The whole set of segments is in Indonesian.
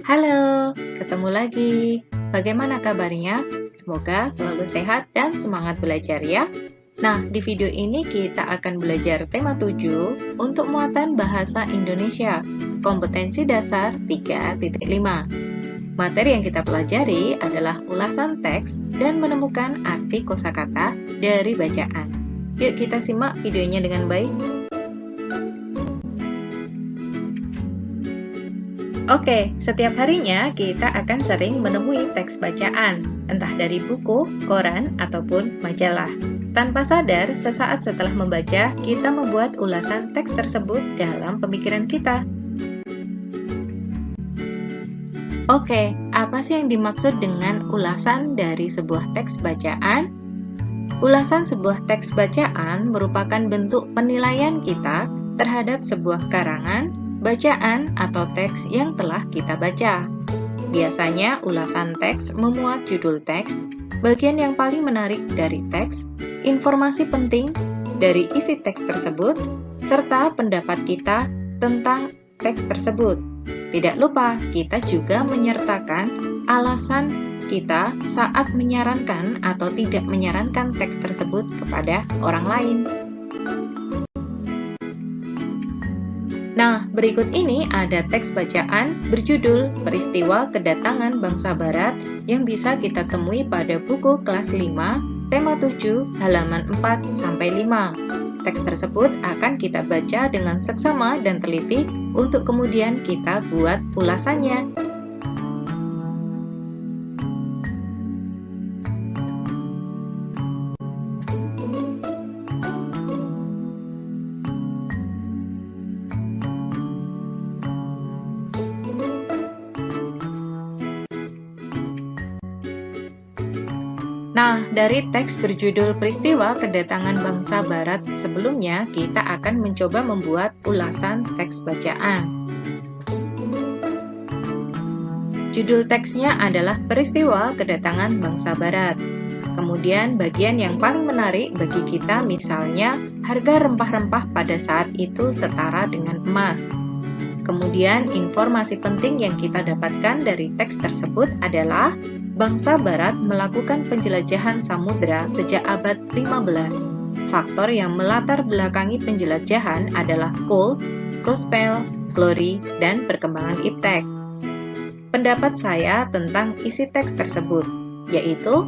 Halo, ketemu lagi. Bagaimana kabarnya? Semoga selalu sehat dan semangat belajar ya. Nah, di video ini kita akan belajar tema 7 untuk muatan bahasa Indonesia, kompetensi dasar 3.5. Materi yang kita pelajari adalah ulasan teks dan menemukan arti kosakata dari bacaan. Yuk kita simak videonya dengan baik. Oke, setiap harinya kita akan sering menemui teks bacaan, entah dari buku, koran, ataupun majalah. Tanpa sadar, sesaat setelah membaca, kita membuat ulasan teks tersebut dalam pemikiran kita. Oke, apa sih yang dimaksud dengan ulasan dari sebuah teks bacaan? Ulasan sebuah teks bacaan merupakan bentuk penilaian kita terhadap sebuah karangan, bacaan, atau teks yang telah kita baca. Biasanya, ulasan teks memuat judul teks, bagian yang paling menarik dari teks, informasi penting dari isi teks tersebut, serta pendapat kita tentang teks tersebut. Tidak lupa, kita juga menyertakan alasan kita saat menyarankan atau tidak menyarankan teks tersebut kepada orang lain. Nah, berikut ini ada teks bacaan berjudul Peristiwa Kedatangan Bangsa Barat yang bisa kita temui pada buku kelas 5, tema 7, halaman 4-5. Teks tersebut akan kita baca dengan seksama dan teliti untuk kemudian kita buat ulasannya. Nah, dari teks berjudul Peristiwa Kedatangan Bangsa Barat sebelumnya, kita akan mencoba membuat ulasan teks bacaan. Judul teksnya adalah Peristiwa Kedatangan Bangsa Barat. Kemudian bagian yang paling menarik bagi kita misalnya, harga rempah-rempah pada saat itu setara dengan emas. Kemudian informasi penting yang kita dapatkan dari teks tersebut adalah bangsa Barat melakukan penjelajahan samudera sejak abad 15. Faktor yang melatar belakangi penjelajahan adalah cult, gospel, glory, dan perkembangan iptek. Pendapat saya tentang isi teks tersebut, yaitu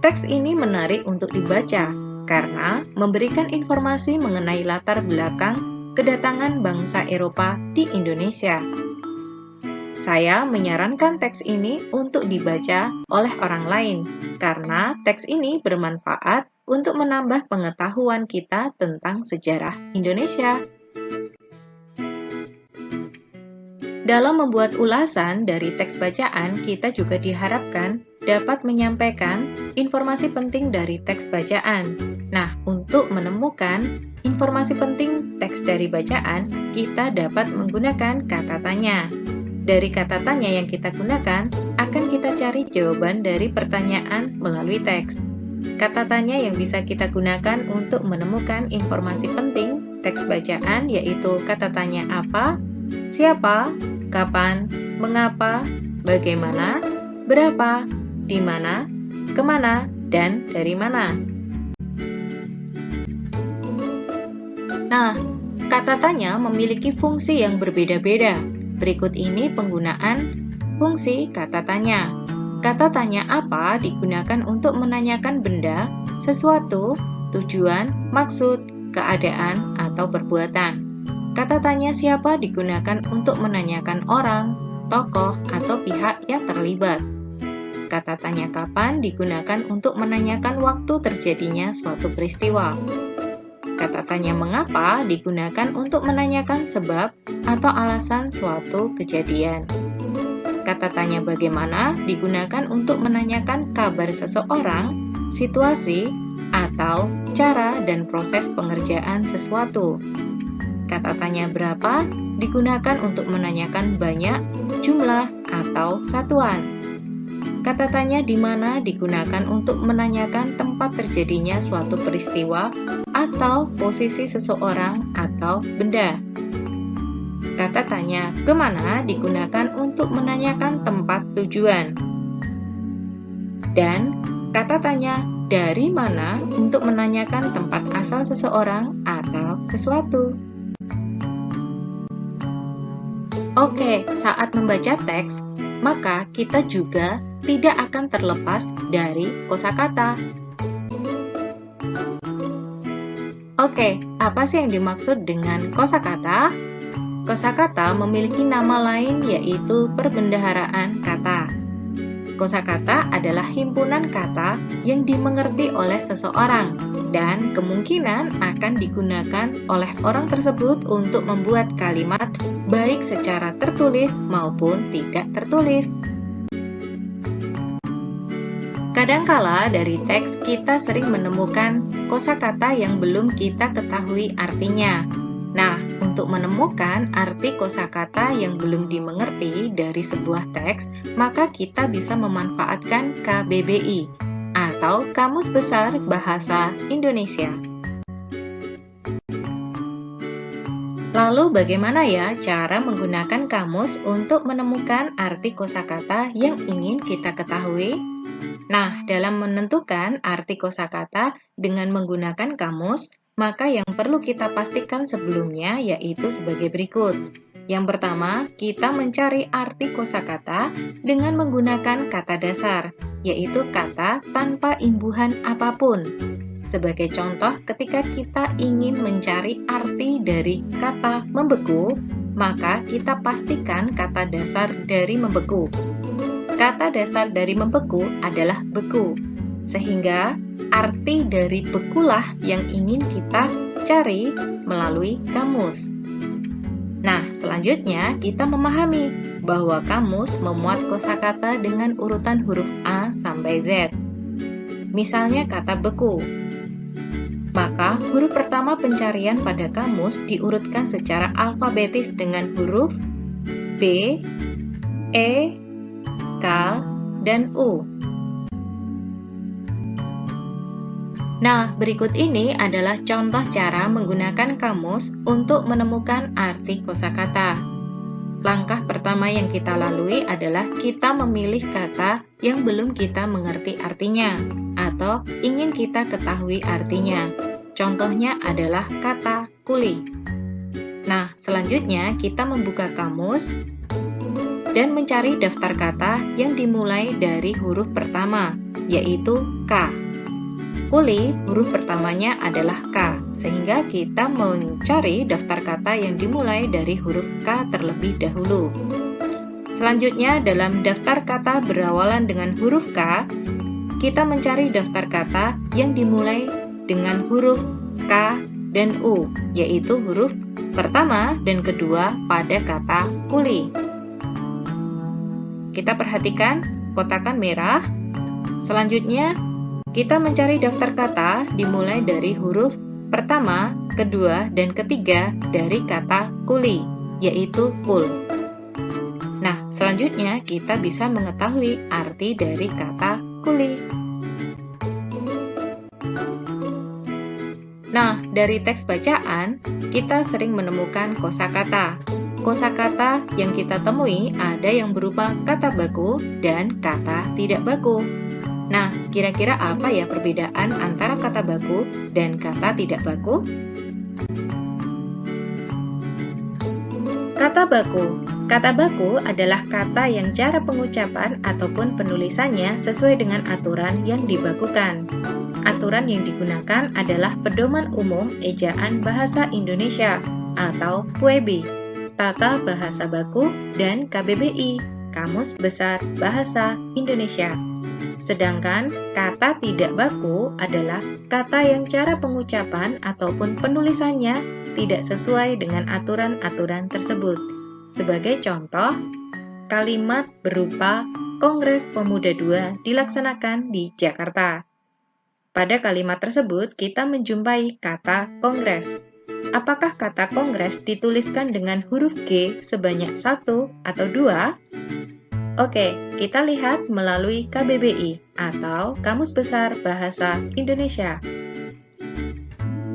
teks ini menarik untuk dibaca karena memberikan informasi mengenai latar belakang kedatangan bangsa Eropa di Indonesia. Saya menyarankan teks ini untuk dibaca oleh orang lain, karena teks ini bermanfaat untuk menambah pengetahuan kita tentang sejarah Indonesia. Dalam membuat ulasan dari teks bacaan, kita juga diharapkan dapat menyampaikan informasi penting dari teks bacaan. Nah, untuk menemukan informasi penting teks dari bacaan, kita dapat menggunakan kata tanya. Dari kata tanya yang kita gunakan, akan kita cari jawaban dari pertanyaan melalui teks. Kata tanya yang bisa kita gunakan untuk menemukan informasi penting teks bacaan yaitu kata tanya apa, siapa, kapan, mengapa, bagaimana, berapa, di mana, kemana, dan dari mana. Nah, kata tanya memiliki fungsi yang berbeda-beda. Berikut ini penggunaan fungsi kata tanya. Kata tanya apa digunakan untuk menanyakan benda, sesuatu, tujuan, maksud, keadaan, atau perbuatan. Kata tanya siapa digunakan untuk menanyakan orang, tokoh, atau pihak yang terlibat. Kata tanya kapan digunakan untuk menanyakan waktu terjadinya suatu peristiwa. Kata tanya mengapa digunakan untuk menanyakan sebab atau alasan suatu kejadian. Kata tanya bagaimana digunakan untuk menanyakan kabar seseorang, situasi, atau cara dan proses pengerjaan sesuatu. Kata tanya berapa digunakan untuk menanyakan banyak, jumlah, atau satuan. Kata tanya di mana digunakan untuk menanyakan tempat terjadinya suatu peristiwa atau posisi seseorang atau benda. kata tanya kemana digunakan untuk menanyakan tempat tujuan. Dan kata tanya dari mana untuk menanyakan tempat asal seseorang atau sesuatu. Oke, saat membaca teks, maka kita juga tidak akan terlepas dari kosakata. Oke, apa sih yang dimaksud dengan kosakata? Kosakata memiliki nama lain yaitu perbendaharaan kata. Kosakata adalah himpunan kata yang dimengerti oleh seseorang dan kemungkinan akan digunakan oleh orang tersebut untuk membuat kalimat baik secara tertulis maupun tidak tertulis. Kadangkala dari teks kita sering menemukan kosakata yang belum kita ketahui artinya. Nah, untuk menemukan arti kosakata yang belum dimengerti dari sebuah teks, maka kita bisa memanfaatkan KBBI atau Kamus Besar Bahasa Indonesia. Lalu bagaimana ya cara menggunakan kamus untuk menemukan arti kosakata yang ingin kita ketahui? Nah, dalam menentukan arti kosakata dengan menggunakan kamus, maka yang perlu kita pastikan sebelumnya yaitu sebagai berikut. Yang pertama, kita mencari arti kosakata dengan menggunakan kata dasar, yaitu kata tanpa imbuhan apapun. Sebagai contoh, ketika kita ingin mencari arti dari kata membeku, maka kita pastikan kata dasar dari membeku. Kata dasar dari membeku adalah beku, sehingga arti dari bekulah yang ingin kita cari melalui kamus. Nah, selanjutnya kita memahami bahwa kamus memuat kosakata dengan urutan huruf A sampai Z. Misalnya kata beku. Maka huruf pertama pencarian pada kamus diurutkan secara alfabetis dengan huruf B, E, K, dan U. Nah, berikut ini adalah contoh cara menggunakan kamus untuk menemukan arti kosakata. Langkah pertama yang kita lalui adalah kita memilih kata yang belum kita mengerti artinya atau ingin kita ketahui artinya. Contohnya adalah kata kuli. Nah, selanjutnya kita membuka kamus dan mencari daftar kata yang dimulai dari huruf pertama, yaitu K. Kuli, huruf pertamanya adalah K, sehingga kita mencari daftar kata yang dimulai dari huruf K terlebih dahulu. Selanjutnya, dalam daftar kata berawalan dengan huruf K, kita mencari daftar kata yang dimulai dengan huruf K dan U, yaitu huruf pertama dan kedua pada kata kuli. Kita perhatikan kotakan merah. Selanjutnya, kita mencari daftar kata dimulai dari huruf pertama, kedua, dan ketiga dari kata kuli, yaitu kul. Nah, selanjutnya kita bisa mengetahui arti dari kata kuli. Nah, dari teks bacaan, kita sering menemukan kosakata. Kosakata yang kita temui ada yang berupa kata baku dan kata tidak baku. Nah, kira-kira apa ya perbedaan antara kata baku dan kata tidak baku? Kata baku. Kata baku adalah kata yang cara pengucapan ataupun penulisannya sesuai dengan aturan yang dibakukan. Aturan yang digunakan adalah Pedoman Umum Ejaan Bahasa Indonesia atau PUEBI, Tata Bahasa Baku, dan KBBI, Kamus Besar Bahasa Indonesia. Sedangkan kata tidak baku adalah kata yang cara pengucapan ataupun penulisannya tidak sesuai dengan aturan-aturan tersebut. Sebagai contoh, kalimat berupa Kongres Pemuda II dilaksanakan di Jakarta. Pada kalimat tersebut, kita menjumpai kata kongres. Apakah kata kongres dituliskan dengan huruf G sebanyak 1 atau 2? Oke, kita lihat melalui KBBI atau Kamus Besar Bahasa Indonesia.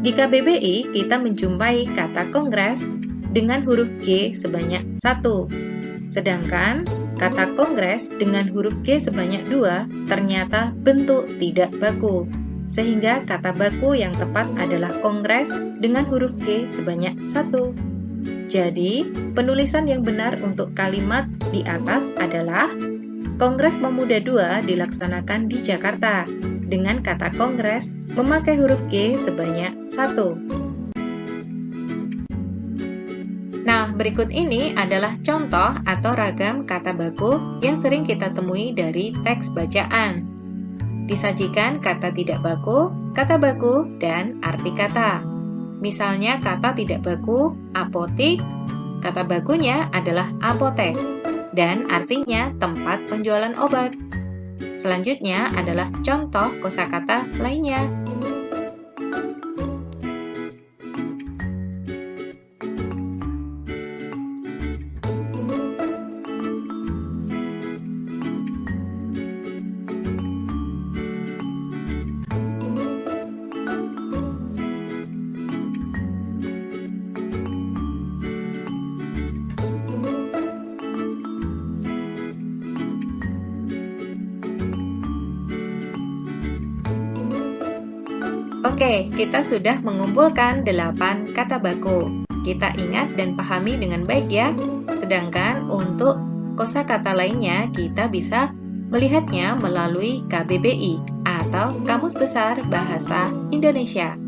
Di KBBI, kita menjumpai kata kongres dengan huruf G sebanyak 1. Sedangkan kata kongres dengan huruf G sebanyak 2 ternyata bentuk tidak baku. Sehingga kata baku yang tepat adalah kongres dengan huruf G sebanyak 1. Jadi, penulisan yang benar untuk kalimat di atas adalah Kongres Pemuda II dilaksanakan di Jakarta dengan kata kongres memakai huruf G sebanyak 1. Nah, berikut ini adalah contoh atau ragam kata baku yang sering kita temui dari teks bacaan. Disajikan kata tidak baku, dan arti kata. Misalnya kata tidak baku, apotik, kata bakunya adalah apotek, dan artinya tempat penjualan obat. Selanjutnya adalah contoh kosakata lainnya. Oke, kita sudah mengumpulkan 8 kata baku. Kita ingat dan pahami dengan baik ya. Sedangkan untuk kosakata lainnya kita bisa melihatnya melalui KBBI atau Kamus Besar Bahasa Indonesia.